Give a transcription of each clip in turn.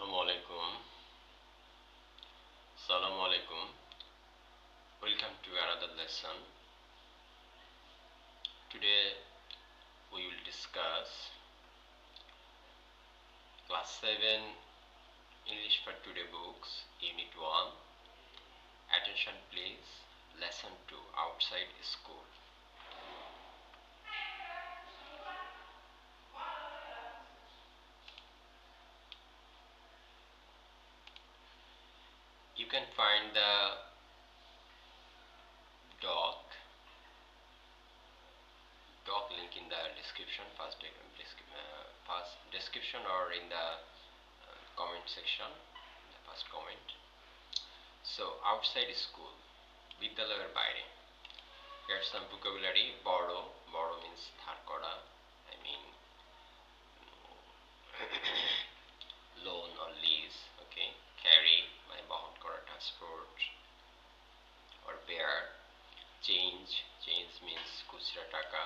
Assalamu alaikum. Assalamu alaikum. Welcome to another lesson. Today we will discuss class 7 English for Today books, Unit 1. Attention please. Lesson 2, Outside School. You can find the doc link in the description, first description, or in the comment section, the first comment. So outside school, বিদ্যালয়ের বাইরে. Here's some vocabulary. Borrow means ধার করা. I mean loan or lease. Okay. Carry মানে বহন করা, transport or bear. Change means খুচরা টাকা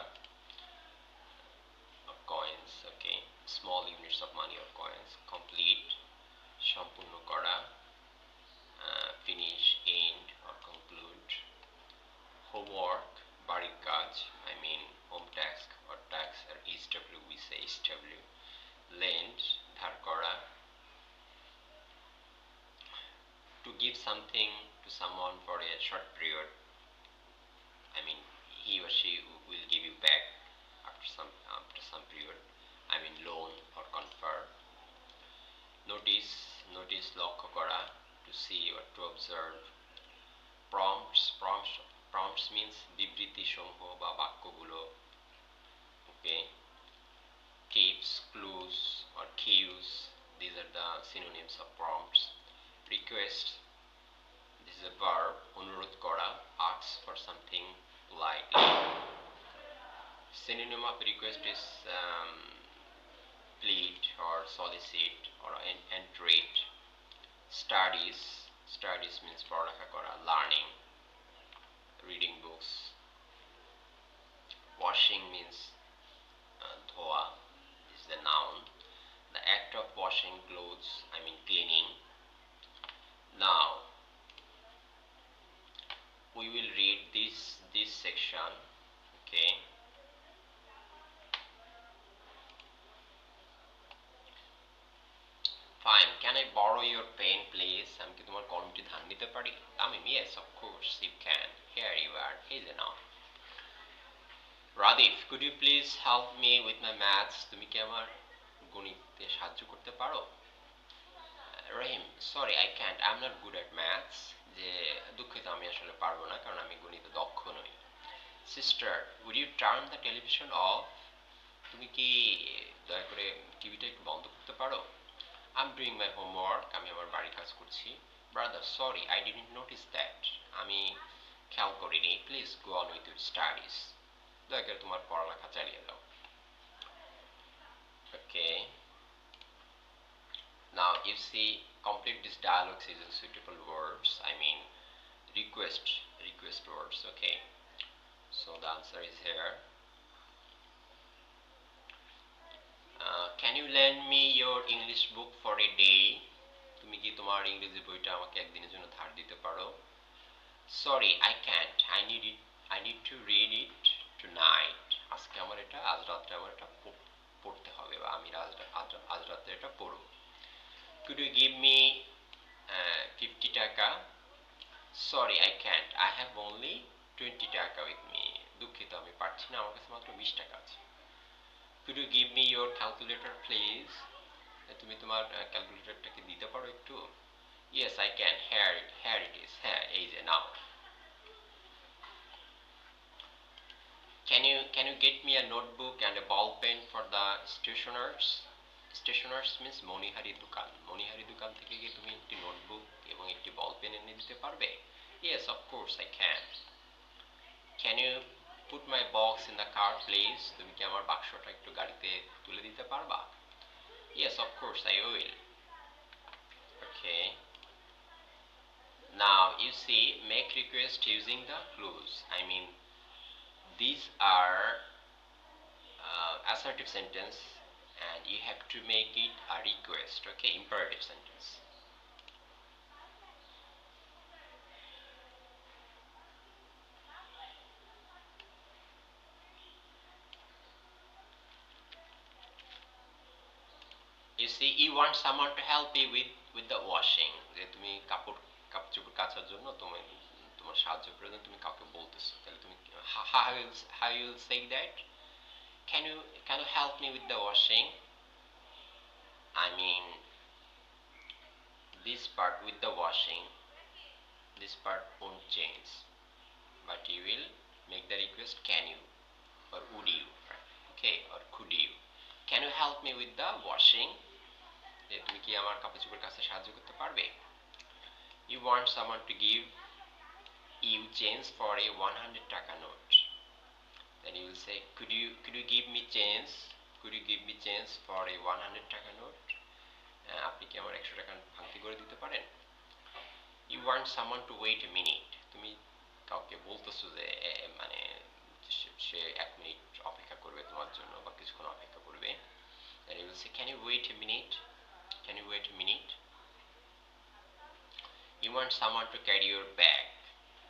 or coins. Okay. Small units of money or coins. Complete সম্পূর্ণ করা. Finish, end or conclude. Homework, বাড়ির কাজ, I mean home task or tax or HW, we say HW. Lend, ধার করা. To give something to someone for a short period, I mean he or she will give you back after some period, I mean loan or confer. Notice লক্ষ্য করা, to see or to observe. Prompts means বিবৃতি সমূহ বা বাক্যগুলো. Okay. Tips, clues or cues, these are the synonyms of prompts. Request, this is a verb, অনুরোধ করা, ask for something politely. Synonym of request is plead or solicit or entreat. Studies means পড়ালেখা করা, learning, reading books. Washing means ধোয়া, is the noun. The act of washing clothes, I mean cleaning. Now we will read this section. Okay. Fine. Can I borrow your pen please? আমি কি তোমার কলমটি ধার নিতে পারি? Yes, of course you can. Here you are. Here's a noun. Radif, could you please help me with my maths? তুমি কি আমার গণিতে সাহায্য করতে পারো? Rahim, sorry I can't. I'm not good at maths. যে দুঃখিত, আমি আসলে পারবো না কারণ আমি গণিতে দক্ষ নই. Sister, would you turn the television off? তুমি কি দয়া করে টিভিটা একটু বন্ধ করতে পারো? I'm doing my homework. আমি আমার বাড়ির কাজ করছি. Brother, sorry I didn't notice that. আমি খেয়াল করিনি. Please go on with your studies. দয়া করে তোমার পড়ালেখা চালিয়ে দাও. Okay. Now you see, complete this dialogue using suitable words. I mean request words. Okay. So the answer is here. Can you lend me your English book for a day? তুমি কি তোমার ইংরেজি বইটা আমাকে একদিনের জন্য ধার দিতে পারো? Sorry I can't. I need to read it tonight. আজকে আমার এটা, আজ রাতে আমার এটা পড়তে হবে, বা আমি আজ রাতে এটা পড়ব. Could you give me 50 টাকা? Sorry I can't. I have only 20 টাকা with me. দুঃখিত, আমি পারছি না, আমার কাছে মাত্র 20 টাকা আছে. Could you give me your calculator please? তুমি তোমার ক্যালকুলেটরটা কি দিতে পারো একটু? Yes I can. Here it is. Here is a noun. Can you get me a notebook and a ball pen for the stationers? Stationers means মনিহারি দোকান. মনিহারি দোকান থেকে কি তুমি একটি নোটবুক এবং একটি বল পেন এনে দিতে পারবে? Yes of course I can. Can you put my box in the car please? তুমি কি আমার বাক্সটা একটু গাড়িতে তুলে দিতে পারবা? Yes of course I will. Okay. Now you see, make request using the clues. I mean these are assertive sentence and you have to make it a request. Okay, imperative sentence. You see, you want someone to help you with the washing. যে তুমি কাপড় কাপড় চোপড় কাচার জন্য তুমি তোমার সাহায্য প্রয়োজন, তুমি কাউকে বলতেছো, তাহলে তুমি how you will say that? Can you help me with the washing? I mean, this part with the washing, this part won't change, but you will make the request can you or would you, okay, or could you. Can you help me with the washing? যে তুমি কি আমার কাপড় চোপড় কাচতে সাহায্য করতে পারবে? You want someone to give you change for a 100 taka note. Then you will say, could you give me change? Could you give me change for a 100 taka note? আপনি কি আমার 100 টাকা ভাঙতি করে দিতে পারেন? You want someone to wait a minute. তুমি কাউকে বলতেছো যে মানে সে 1 মিনিট অপেক্ষা করবে তোমার জন্য বা কিছুক্ষণ অপেক্ষা করবে। Then you will say, can you wait a minute? Can you wait a minute? You want someone to carry your bag.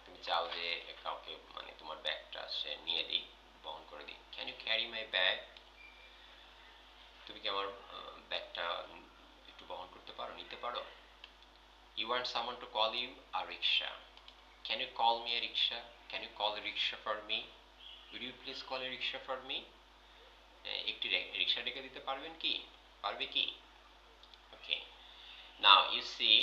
তুমি চাও যে কাউকে মানে তোমার ব্যাগটা সে নিয়ে দিই, বহন করে দিই। Can you carry my bag? তুমি কি আমার ব্যাগটা একটু বহন করতে পারো, নিতে পারো? You want someone to call you a rickshaw. Can you call me a rickshaw? Can you call a rickshaw for me? Would you please call a rickshaw for me? একটি রিকশা ডেকে দিতে পারবেন কি? পারবে কি? Okay. Now you see,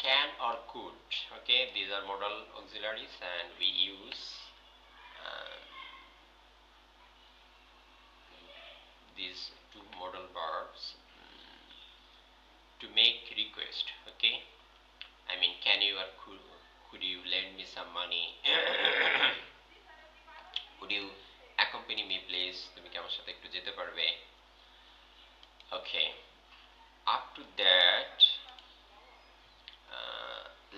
can or could. Okay, these are modal auxiliaries, and we use these two modal verbs to make request. Okay, I mean, can you or could you lend me some money? Would you accompany me please? তুমি কি আমার সাথে একটু যেতে পারবে? Okay, up to that,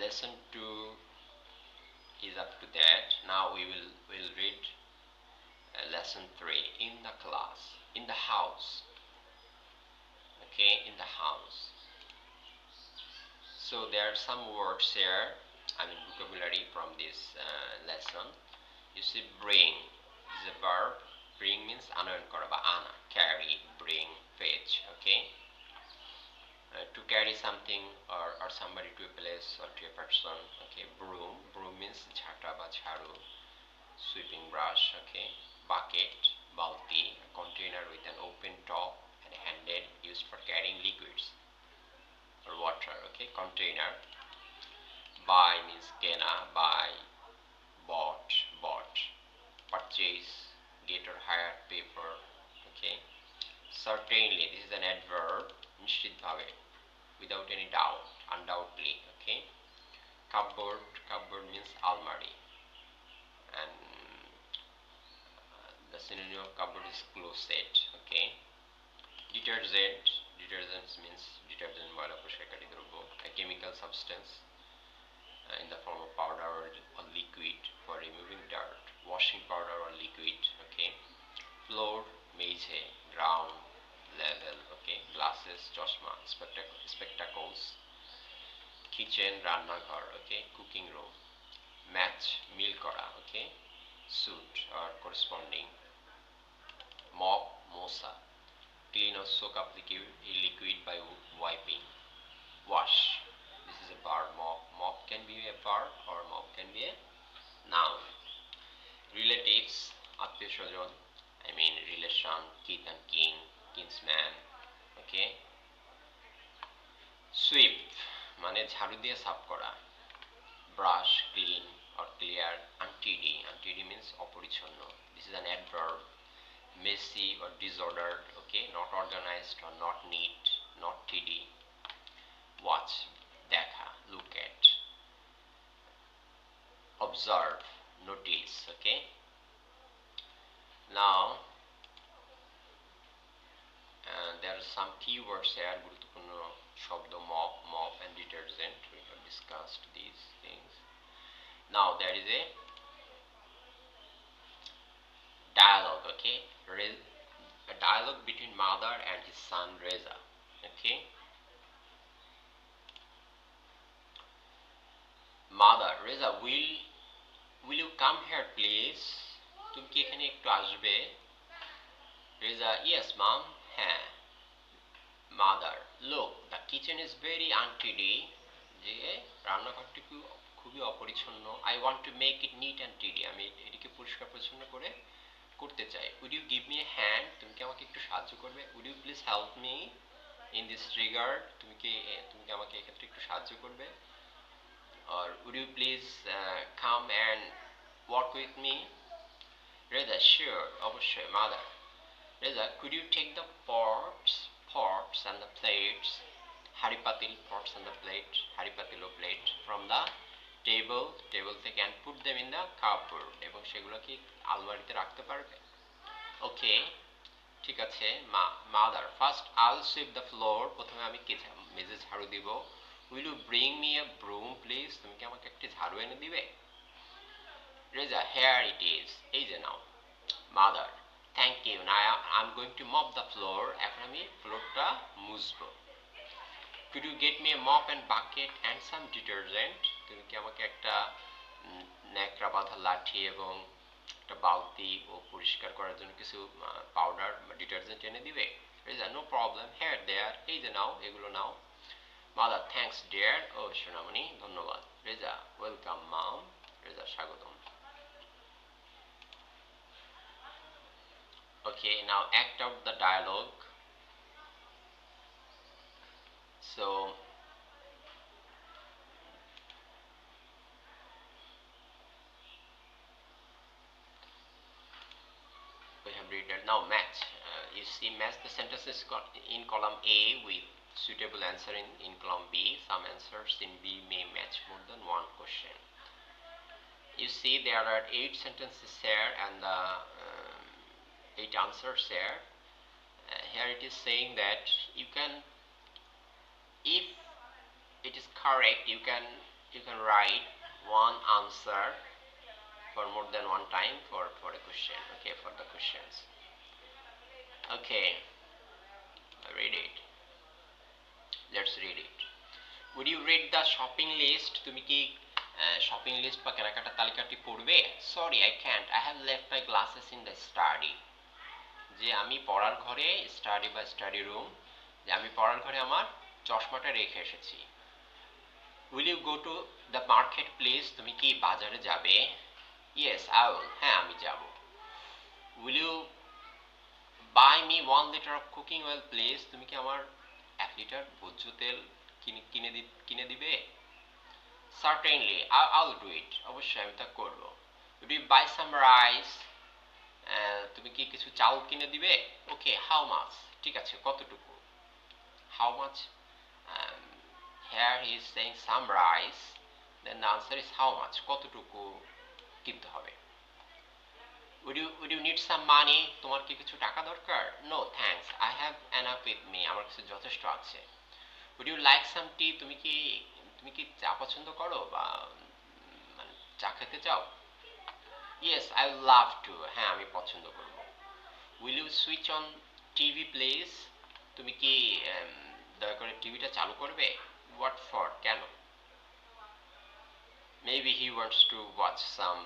lesson 2 is up to that. Now we will read lesson 3, in the class, in the house. Okay, in the house. So there are some words here, I mean vocabulary from this lesson. You see, bring is a verb. Bring means anoyan kora ba ana, carry, bring, fetch. Okay, to carry something or somebody to a place or to a person. Okay, broom means jhata ba jharu, sweeping brush. Okay, bucket, balti, a container with an open top and a handle used for carrying liquids or water. Okay, container. Buy means kena, buy, bought, purchase, get or hire, pay for. Okay, certainly this is an adverb, নিশ্চিত ভাবে, without any doubt, undoubtedly. Okay, cupboard means almari, and the synonym of cupboard is closet. Okay, detergents means detergent, ময়লা পরিষ্কারকারী দ্রব্য, a chemical substance in the form of powder or liquid for removing dirt, washing powder or liquid. Okay, floor, মেঝে, ground, level. Okay, glasses, চশমা, spectacles, kitchen, রান্নাঘর. Okay, cooking room, match, মিল করা. Okay, suit or corresponding, mop, mosa, clean or soak up liquid by wiping, wash. This is a verb. Mop can be a verb or mop can be a noun. Relatives, আত্মীয় স্বজন, I mean relation, kith and kin, kinsman. Okay, sweep মানে ঝাড়ু দিয়ে সাফ করা, brush, clean or clear, untidy means অপরিচ্ছন্ন. This is an adverb. Messy or disordered. Okay, not organized or not neat, not tidy. Watch, দেখা, look at. Observe, notice. Okay, now there are some keywords here, গুরুত্বপূর্ণ শব্দ, mop and detergent. We have discussed these things. Now there is a dialogue, okay? A dialogue between mother and his son Reza, okay? Mother, Reza, will you come here please? তুমি কি এখানে একটু আসবে? Reza, yes mom. হ্যাঁ। Mother, look, the kitchen is very untidy. যে রান্নাঘরটি খুবই অপরিচ্ছন্ন। I want to make it neat and tidy. আমি এটিকে পরিষ্কার পরিচ্ছন্ন করে করতে চাই। Would you give me a hand? তুমি কি আমাকে একটু সাহায্য করবে? Would you please help me in this regard? তুমি কি আমাকে এক্ষেত্রে একটু সাহায্য করবে? Or would you please come and work with me? Reza, sure, অবশ্যই mother. Reza, could you take the pots and the plates, হাঁড়ি পাতিল, pots and the plate, হাঁড়ি পাতিল ও plate from the table থেকে and put them in the cupboard, এবং সেগুলো কি আলমারিতে রাখতে পারবে? Okay, ঠিক আছে mother. First I'll sweep the floor. প্রথমে আমি মেঝে ঝাড়ু দিব. Will you bring me a broom please? তুমি কি আমাকে একটি ঝাড়ু এনে দিবে? Reza, here it is. এই যে নাও. Mother, thank you. Now I'm going to mop the floor. এখন আমি ফ্লোরটা মুছবো. Could you get me a mop and bucket and some detergent? তুমি কি আমাকে একটা ন্যাকড়া বাঁধা লাঠি এবং একটা বালতি ও পরিষ্কার করার জন্য কিছু পাউডার বা ডিটারজেন্ট এনে দিবে? Reza, no problem. Here there. এই যে নাও, এগুলো নাও. Mother, thanks dear. ও সোনামণি, ধন্যবাদ. Reza, welcome mom. Reza, স্বাগতম. Okay, now act out the dialogue. So we have written now match. You see, match the sentences in column A with suitable answer in column B. Some answers in B may match more than one question. You see, there are 8 sentences here and 8 answers here. Here it is saying that you can, if it is correct, you can write one answer for more than one time for a question, okay, for the questions. Okay, read it. Let's read it. Would you read the shopping list? তুমি কি shopping list বা কেনাকাটার তালিকাটি পড়বে? Sorry, I can't. I have left my glasses in the study. যে আমি পড়ার ঘরে, স্টাডি বা স্টাডি রুম, যে আমি পড়ার ঘরে আমার চশমাটা রেখে এসেছি. Will you go to the market please? তুমি কি বাজারে যাবে? Yes, I will. হ্যাঁ, আমি যাব. Will you buy me 1 liter of cooking oil please? তুমি কি আমার 1 লিটার ভোজ্য তেল কিনে দিবে? Certainly, I'll do it. অবশ্যই আমি তা করব. Would you buy some rice? তুমি কি কিছু চাল কিনে দিবে? Okay, how much? ঠিক আছে, কতটুকু? How much? Um, Here he is saying some rice. Then the answer is how much? কতটুকু কিনতে হবে? Would you need some money? তোমার কি কিছু টাকা দরকার? No, thanks. I have enough with me. আমার কাছে যথেষ্ট আছে. Would you like some tea? তুমি কি চা পছন্দ করো বা মানে চা খেতে চাও? Yes, I love to. হ্যাঁ, আমি পছন্দ করব. Will you switch on TV please? তুমি কি দয়া করে টিভিটা চালু করবে? What for? কেন? Maybe he wants to watch some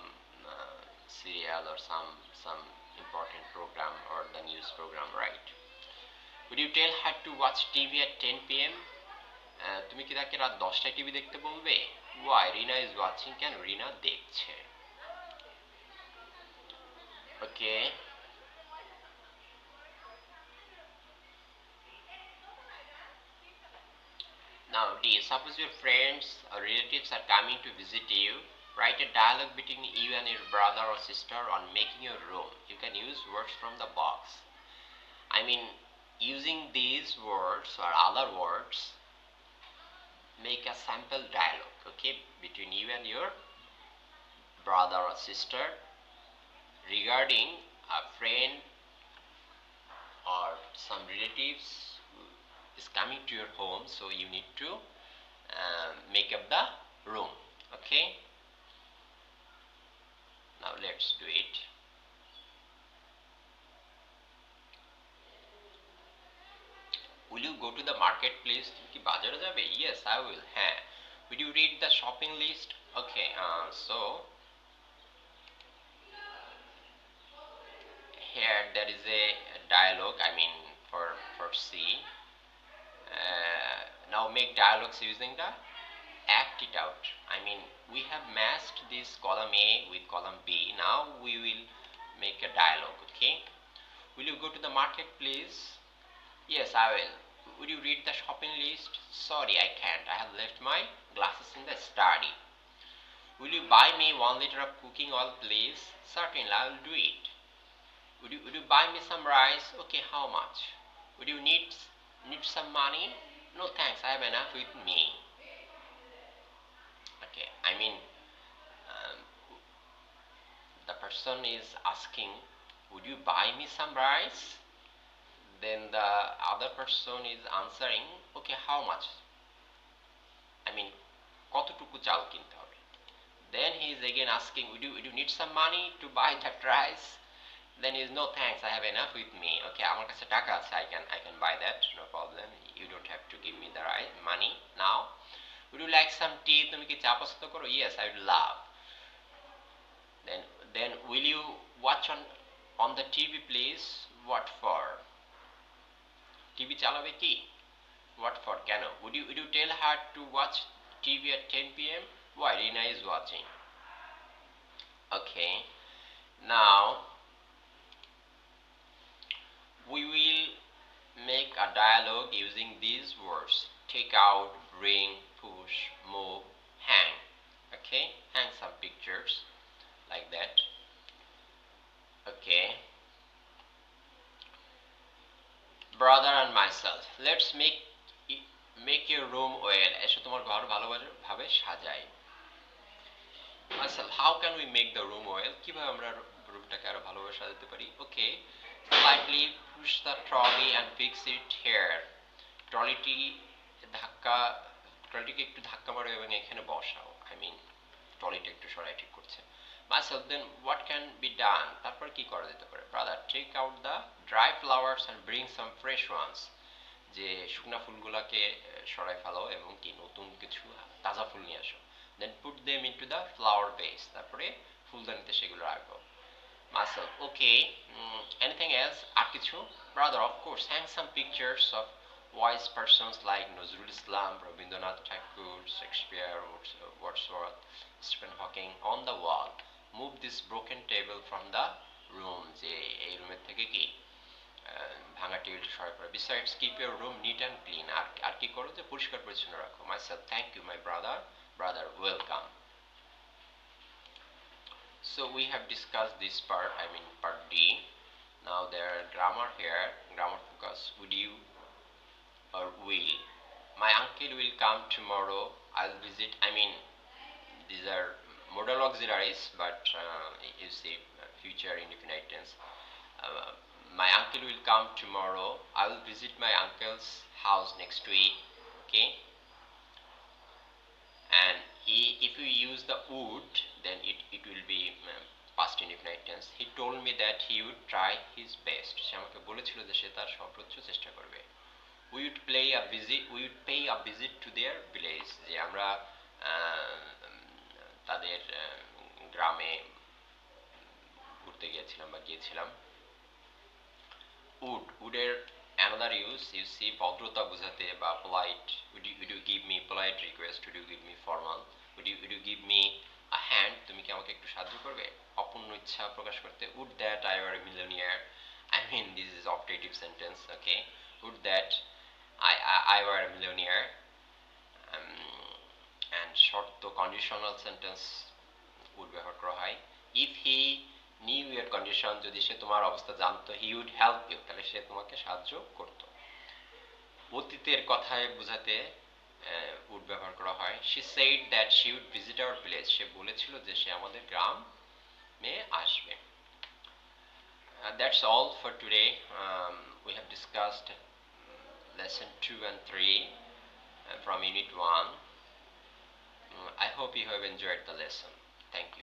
serial or some important program or the news program, right? Would you tell her to watch TV at 10 p.m.? তুমি কি তাকে রাত 10টায় টিভি দেখতে বলবে? Why? Rina is watching. কেন? রিনা দেখছে. Okay. Now D, suppose your friends or relatives are coming to visit you. Write a dialogue between you and your brother or sister on making your room. You can use words from the box. I mean, using these words or other words, make a sample dialogue, okay, between you and your brother or sister regarding a friend or some relatives who is coming to your home, so you need to make up the room, okay. Now let's do it. Will you go to the marketplace? কি বাজারে যাবে? Yes, I will. হ্যাঁ. Will you read the shopping list? Okay, so here there is a dialogue, I mean for C. Now make dialogues using the act it out. I mean, we have matched this column A with column B. Now we will make a dialogue. Okay, will you go to the market please? Yes, I will. Would you read the shopping list? Sorry, I can't. I have left my glasses in the study. Will you buy me 1 liter of cooking oil please? Certainly, I will do it. Would you buy me some rice? Okay, how much? Would you need some money? No thanks, I have enough with me. Okay, I mean, um, the person is asking, would you buy me some rice? Then the other person is answering, okay, how much? I mean, কতটুকু চাল কিনতে হবে? Then he is again asking, would you need some money to buy that rice? Then he is, no thanks, I have enough with me. Okay, আমার কাছে টাকা আছে, I can buy that, no problem. You don't have to give me the money now. Would you like some tea? তুমি কি চা পছন্দ করো? Yes, I would love. Then will you watch on the TV please? What for? TV চালাবে কি? What for? কেন? Would you tell her to watch TV at 10 p.m.? Why? Rina is watching. Okay. Now we will make a dialogue using these words: take out, bring, push, move, hang. Okay, hang some pictures like that. Okay, brother and myself, let's make your room well. এসো তোমার ঘর ভালোভাবে সাজাই। Myself, how can we make the room well? কিভাবে আমরা রুমটাকে আরো ভালোভাবে সাজাতে পারি? Okay, slightly push the trolley and fix it here. ট্রলিটিকে একটু ধাক্কা মারো এবং এখানে বসাও। I mean, ট্রলিটা একটু সরাই ঠিক করছে। Myself, then what can be done? তারপর কি করা যেতে পারে? Brother, take out the dry flowers and bring some fresh ones. যে শুকনা ফুলগুলোকে সরাই ফেলো এবং কি নতুন কিছু তাজা ফুল নিয়ে আসো। Then put them into the flower vase. তারপরে ফুলদানিতে সেগুলো রাখো। Myself, okay, anything else? আর কিছু? Brother, of course, hang some pictures of wise persons like Nazrul Islam, Rabindranath Tagore, Shakespeare, Wordsworth, Stephen Hawking on the wall. Move this broken table from the room. যে এই রুমের থেকে কি ভাঙা টেবিলটা সরাই পড়ে। Besides, keep your room neat and clean. আর কি করো যে পরিষ্কার পরিচ্ছন্ন রাখো। Myself, thank you, my brother. Brother, welcome. So we have discussed this part, I mean part D. Now there are grammar here, grammar focus. Would you or will? My uncle will come tomorrow. I'll visit. I mean, these are modal auxiliaries, but you see future indefinite tense. My uncle will come tomorrow. I will visit my uncle's house next week. Okay. And if you use the would, then it will be past indefinite tense. He told me that he would try his best. সে আমাকে বলেছিল যে সে তার সর্বোচ্চ চেষ্টা করবে। We would pay a visit to their village. যে আমরা তাদের গ্রামে ঘুরতে গিয়েছিলাম। would এর another use, you see, ভদ্রতা বোঝাতে বা polite. Would you give me polite request? Would you give me formal? Would you give me a hand? তুমি কি আমাকে একটু সাহায্য করবে? অপূর্ণ ইচ্ছা প্রকাশ করতে, would that I were a millionaire. I mean, this is optative sentence. Okay, would that I were a millionaire. And শর্ত conditional sentence would ব্যবহার করা হয়। If he knew your condition, যদি সে তোমার অবস্থা জানতো, he would help you, তাহলে সে তোমাকে সাহায্য করত। অতীতের কথায় বোঝাতে would ব্যবহার করা হয়। She said that she would visit our village. সে বলেছিল যে সে আমাদের গ্রামে আসবে। That's all for today. We have discussed lesson 2 and 3 from unit 1. I hope you have enjoyed the lesson. Thank you.